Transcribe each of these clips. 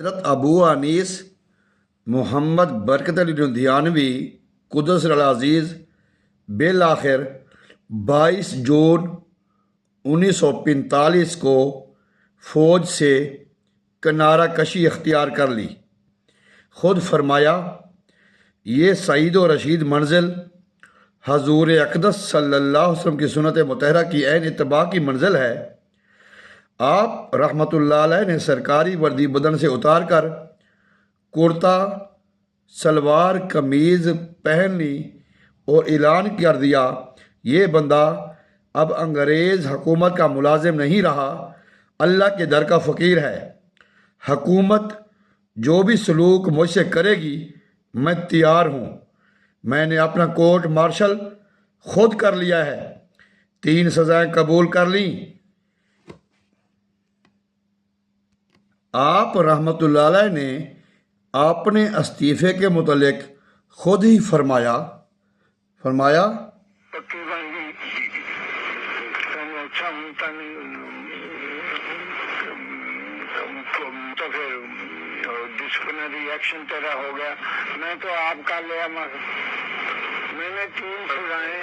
حضرت ابو انیس محمد برکت علی لدھیانوی قدس العزیز بالآخر 22 جون 1945 کو فوج سے کنارہ کشی اختیار کر لی۔ خود فرمایا، یہ سعید و رشید منزل حضور اقدس صلی اللہ علیہ وسلم کی سنت مطہرہ کی عین اتباع کی منزل ہے۔ آپ رحمۃ اللہ علیہ نے سرکاری وردی بدن سے اتار کر کرتا سلوار قمیض پہن لی اور اعلان کر دیا، یہ بندہ اب انگریز حکومت کا ملازم نہیں رہا، اللہ کے در کا فقیر ہے۔ حکومت جو بھی سلوک مجھ سے کرے گی میں تیار ہوں۔ میں نے اپنا کورٹ مارشل خود کر لیا ہے، 3 سزائیں قبول کر لیں۔ آپ رحمۃ اللہ علیہ نے اپنے استعفے کے متعلق خود ہی فرمایا پکی بن گئی کہیں اچھا ہوتا نہیں تو پھر ڈسپلنری ایکشن تیرا ہو گیا۔ میں تو آپ کا لیا میں نے 3 سزائیں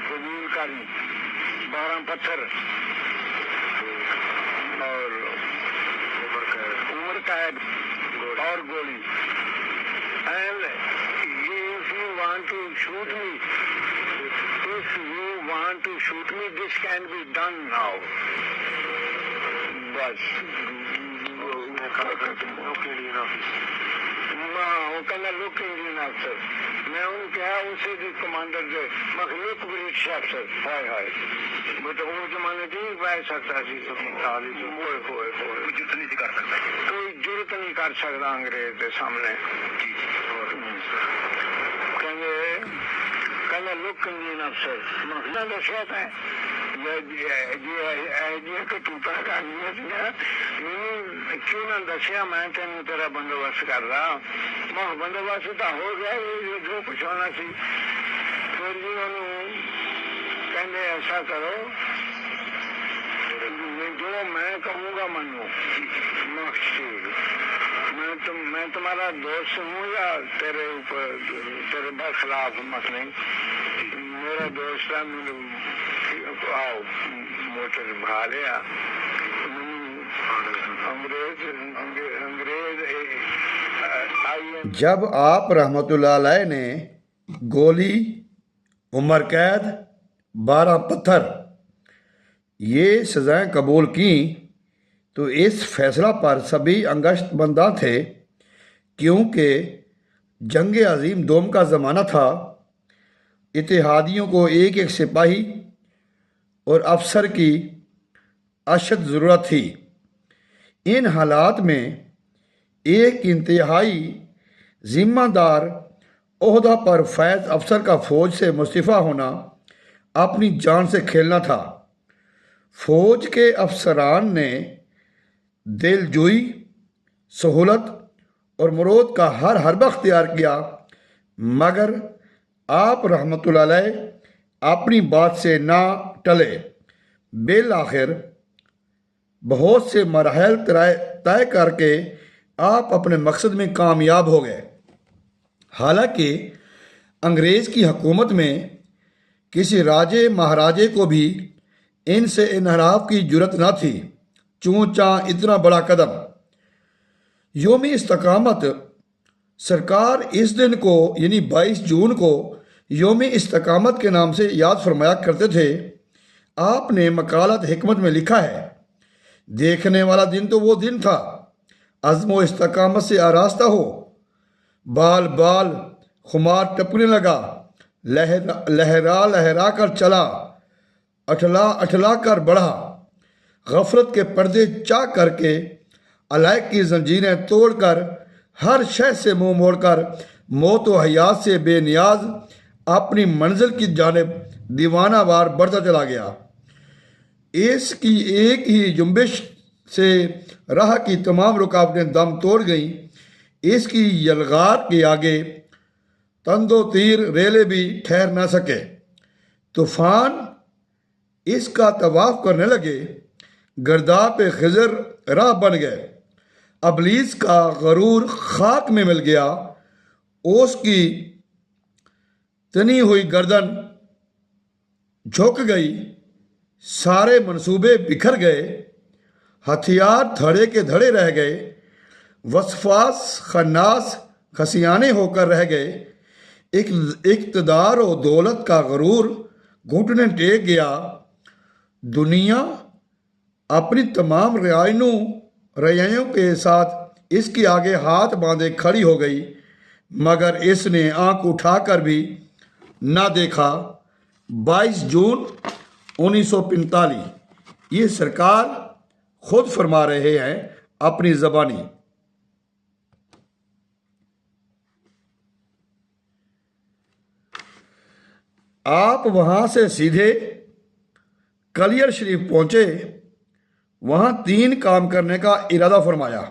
قبول کری، 12 پتھر اور عمر قید اور گولی۔ And if you want to shoot me, this can be done now. بس وہ کہنا لک انڈین افسر، میں ان کہا اسے بھی کمانڈر دے مخلوق برٹش افسر ہائے ہائے بٹ وہ زمانے نہیں بہ سکتا سی کوئی جرت نہیں کر سکتا انگریز کے سامنے۔ کہنا لک انڈین افسر مخلا دسیا تھا کیوں نہ دسیا، میں تینوں تیرا بندوبست کر رہا۔ بندوبست تو ہو گیا، جو کچھ ہونا سی۔ پھر جی انہوں کہنے ایسا کرو جو میں کہوں گا منو، میں تمہارا دوست ہوں یا تیرے برخلاف مت نہیں، میرا دوست ہے، آؤ موٹر بھا لیا۔ جب آپ رحمۃ اللہ علیہ نے گولی، عمر قید، 12 پتھر یہ سزائیں قبول کیں تو اس فیصلہ پر سبھی انگشت بندہ تھے، کیونکہ جنگ عظیم دوم کا زمانہ تھا۔ اتحادیوں کو ایک ایک سپاہی اور افسر کی اشد ضرورت تھی۔ ان حالات میں ایک انتہائی ذمہ دار عہدہ پر فائز افسر کا فوج سے مستعفی ہونا اپنی جان سے کھیلنا تھا۔ فوج کے افسران نے دل جوئی، سہولت اور مرود کا ہر حربہ اختیار کیا، مگر آپ رحمۃ اللہ علیہ اپنی بات سے نہ ٹلے۔ بالآخر بہت سے مراحل طے کر کے آپ اپنے مقصد میں کامیاب ہو گئے۔ حالانکہ انگریز کی حکومت میں کسی راجے مہاراجے کو بھی ان سے انحراف کی جرت نہ تھی، چونچاں اتنا بڑا قدم۔ یوم استقامت سرکار اس دن کو یعنی 22 جون کو یوم استقامت کے نام سے یاد فرمایا کرتے تھے۔ آپ نے مقالت حکمت میں لکھا ہے، دیکھنے والا دن تو وہ دن تھا، عزم و استقامت سے آراستہ ہو، بال بال خمار ٹپکنے لگا، لہرا لہرا کر چلا، اٹھلا اٹھلا کر بڑھا، غفلت کے پردے چاک کر کے، علائق کی زنجیریں توڑ کر، ہر شے سے منہ موڑ کر، موت و حیات سے بے نیاز اپنی منزل کی جانب دیوانہ وار بڑھتا چلا گیا۔ اس کی ایک ہی جنبش سے راہ کی تمام رکاوٹیں دم توڑ گئیں۔ اس کی یلغار کے آگے تند و تیر ریلے بھی ٹھہر نہ سکے۔ طوفان اس کا طواف کرنے لگے۔ گرداب خضر راہ بن گئے۔ ابلیس کا غرور خاک میں مل گیا۔ اس کی تنی ہوئی گردن جھک گئی۔ سارے منصوبے بکھر گئے۔ ہتھیار دھڑے کے دھڑے رہ گئے۔ وسواس خناس خسیانے ہو کر رہ گئے۔ اقتدار و دولت کا غرور گھٹنے ٹیک گیا۔ دنیا اپنی تمام رعایوں کے ساتھ اس کے آگے ہاتھ باندھے کھڑی ہو گئی، مگر اس نے آنکھ اٹھا کر بھی نہ دیکھا۔ 22 جون 1945 یہ سرکار خود فرما رہے ہیں اپنی زبانی۔ آپ وہاں سے سیدھے کلیر شریف پہنچے۔ وہاں 3 کام کرنے کا ارادہ فرمایا۔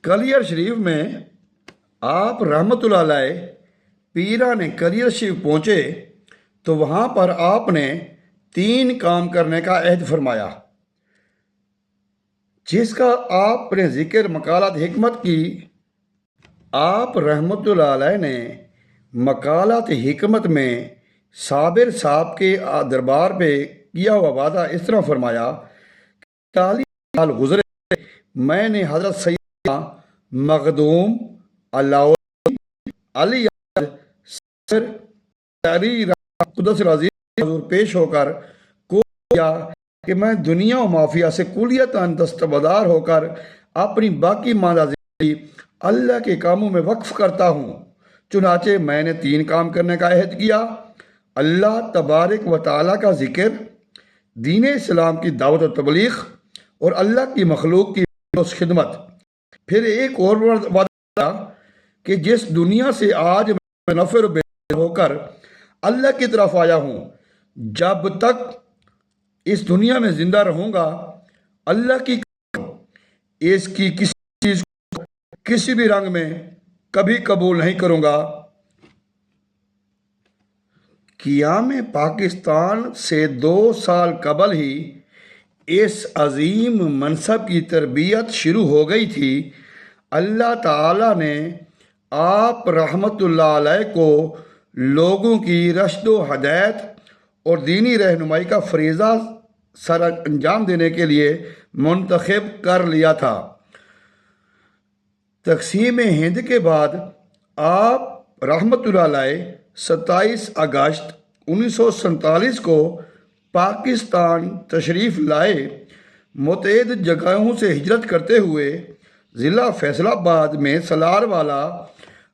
کلیر شریف میں آپ رحمۃ اللہ علیہ پیرانے کلیر شریف پہنچے تو وہاں پر آپ نے 3 کام کرنے کا عہد فرمایا، جس کا آپ نے ذکر مقالات حکمت کی۔ آپ رحمۃ اللہ علیہ نے مقالات حکمت میں صابر صاحب کے دربار پہ کیا ہوا وعدہ اس طرح فرمایا، 40 سال گزرے، میں نے حضرت سیدنا مخدوم علی قدس العزیز حضور پیش ہو کر کو کیا کہ میں دنیا و مافیا سے کلیتاً دستبردار ہو کر اپنی باقی ماندہ زندگی اللہ کے کاموں میں وقف کرتا ہوں۔ چنانچہ میں نے 3 کام کرنے کا عہد کیا: اللہ تبارک و تعالیٰ کا ذکر، دین اسلام کی دعوت و تبلیغ، اور اللہ کی مخلوق کی خدمت۔ پھر ایک اور وعدہ کہ جس دنیا سے آج میں منفر و بے ہو کر اللہ کی طرف آیا ہوں، جب تک اس دنیا میں زندہ رہوں گا اللہ کی اس کی کسی چیز کو کسی بھی رنگ میں کبھی قبول نہیں کروں گا۔ قیام پاکستان سے 2 سال قبل ہی اس عظیم منصب کی تربیت شروع ہو گئی تھی۔ اللہ تعالیٰ نے آپ رحمۃ اللہ علیہ کو لوگوں کی رشد و ہدایت اور دینی رہنمائی کا فریضہ سر انجام دینے کے لیے منتخب کر لیا تھا۔ تقسیم ہند کے بعد آپ رحمۃ اللہ علیہ 27 اگست 1947 کو پاکستان تشریف لائے۔ متعدد جگہوں سے ہجرت کرتے ہوئے ضلع فیصل آباد میں سلار والا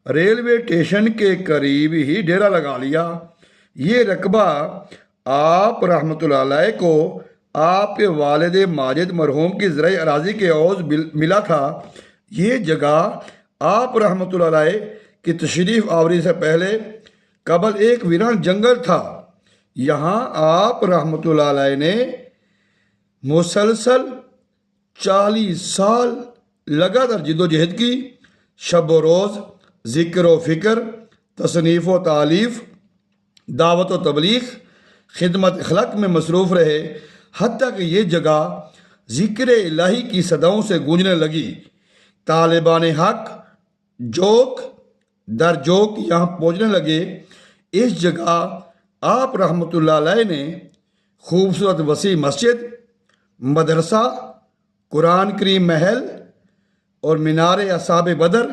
ریلوے اسٹیشن کے قریب ہی ڈیرا لگا لیا۔ یہ رقبہ آپ رحمۃ اللہ علیہ کو آپ کے والد ماجد مرحوم کی زرعی اراضی کے عوض ملا تھا۔ یہ جگہ آپ رحمۃ اللہ علیہ کی تشریف آوری سے پہلے قبل ایک ویران جنگل تھا۔ یہاں آپ رحمۃ اللہ علیہ نے مسلسل 40 سال لگاتار جد و جہد کی، شب و روز ذکر و فکر، تصنیف و تالیف، دعوت و تبلیغ، خدمت خلق میں مصروف رہے، حتیٰ کہ یہ جگہ ذکر الہی کی صداؤں سے گونجنے لگی۔ طالبان حق جوک در جوک یہاں پہنچنے لگے۔ اس جگہ آپ رحمۃ اللہ علیہ نے خوبصورت وسیع مسجد، مدرسہ، قرآن کریم محل اور مینار اصحاب بدر،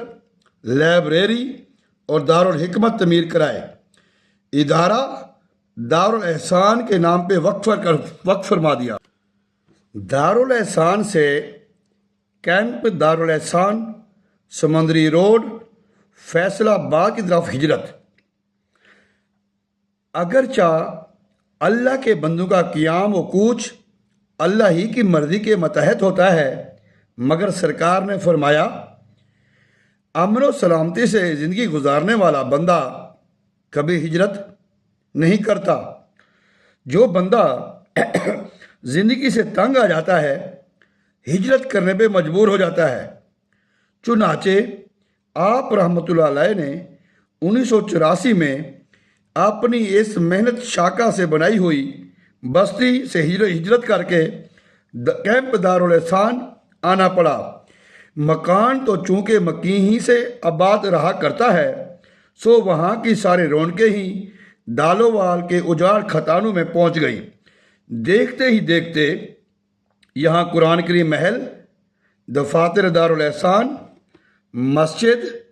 لائبریری اور دارالحکمت تعمیر کرائے۔ ادارہ دارالاحسان کے نام پہ وقف فرما دیا۔ دارالاحسان سے کیمپ دارالاحسان، سمندری روڈ، فیصل آباد کی طرف ہجرت۔ اگرچہ اللہ کے بندوں کا قیام و کوچ اللہ ہی کی مرضی کے متحد ہوتا ہے، مگر سرکار نے فرمایا، امن و سلامتی سے زندگی گزارنے والا بندہ کبھی ہجرت نہیں کرتا۔ جو بندہ زندگی سے تنگ آ جاتا ہے ہجرت کرنے پہ مجبور ہو جاتا ہے۔ چنانچہ آپ رحمۃ اللہ علیہ نے 1984 میں اپنی اس محنت شاکہ سے بنائی ہوئی بستی سے ہجرت کر کے کیمپ دارالحسان آنا پڑا۔ مکان تو چونکہ مکی ہی سے آباد رہا کرتا ہے، سو وہاں کی ساری رونقیں ہی دالووال کے اجاڑ کھتانوں میں پہنچ گئیں۔ دیکھتے ہی دیکھتے یہاں قرآن کریم محل، دفاتر دارالحسان، مسجد،